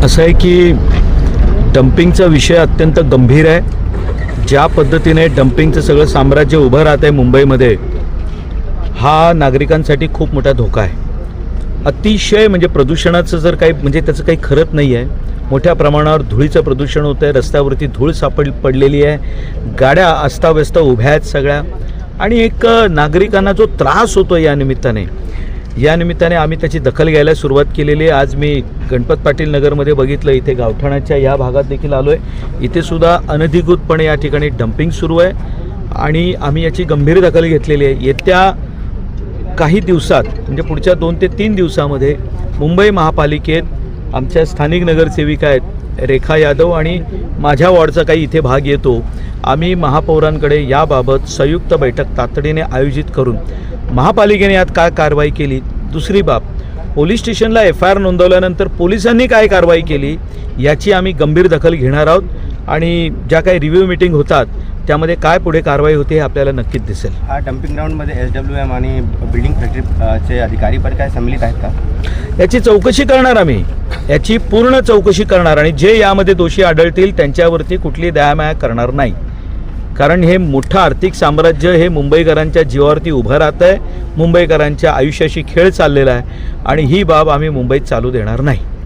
असं आहे की डम्पिंगचा विषय अत्यंत गंभीर आहे. ज्या पद्धतीने डम्पिंगचं सगळं साम्राज्य उभं राहत आहे मुंबईमध्ये, हा नागरिकांसाठी खूप मोठा धोका आहे. अतिशय म्हणजे प्रदूषणाचं जर काही म्हणजे त्याचं काही खरंच नाही आहे. मोठ्या प्रमाणावर धुळीचं प्रदूषण होतं आहे. रस्त्यावरती धूळ पडलेली आहे. गाड्या अस्ताव्यस्त उभ्या आहेत सगळ्या. आणि एक नागरिकांना जो त्रास होतो या निमित्ताने आम्ही त्याची दखल घ्यायला सुरुवात केलेली आहे. आज मी गणपत पाटील नगरमध्ये बघितलं, इथे गावठाणाच्या या भागात देखील आलो आहे. इथे सुद्धा अनधिकृतपणे या ठिकाणी डम्पिंग सुरू आहे आणि आम्ही याची गंभीर दखल घेतलेली आहे. येत्या काही दिवसात म्हणजे पुढच्या 2 ते 3 दिवसामध्ये मुंबई महापालिकेत आमच्या स्थानिक नगरसेविका आहेत रेखा यादव आणि माझ्या वॉर्डचा काही इथे भाग येतो. आम्ही महापौरांकडे याबाबत संयुक्त बैठक तातडीने आयोजित करून महापालिकेने यात काय कारवाई केली, दुसरी बाब पोलीस स्टेशनला FIR नोंदवल्यानंतर पोलिसांनी काय कारवाई केली याची आम्ही गंभीर दखल घेणार आहोत. आणि ज्या काही रिव्ह्यू मीटिंग होतात त्यामध्ये काय पुढे कारवाई होते हे आपल्याला नक्कीच दिसेल. हा डम्पिंग ग्राउंडमध्ये SWM आणि बिल्डिंग फॅक्टरीचे अधिकारी पण काय सम्मिलित आहेत का? याची चौकशी करणार आम्ही, याची पूर्ण चौकशी करणार आणि जे यामध्ये दोषी आढळतील त्यांच्यावरती कुठली दयामाया करणार नाही. कारण हे मोठं आर्थिक साम्राज्य हे मुंबईकरांच्या जीवावरती उभं राहतं आहे. मुंबईकरांच्या आयुष्याशी खेळ चाललेला आहे आणि ही बाब आम्ही मुंबईत चालू देणार नाही.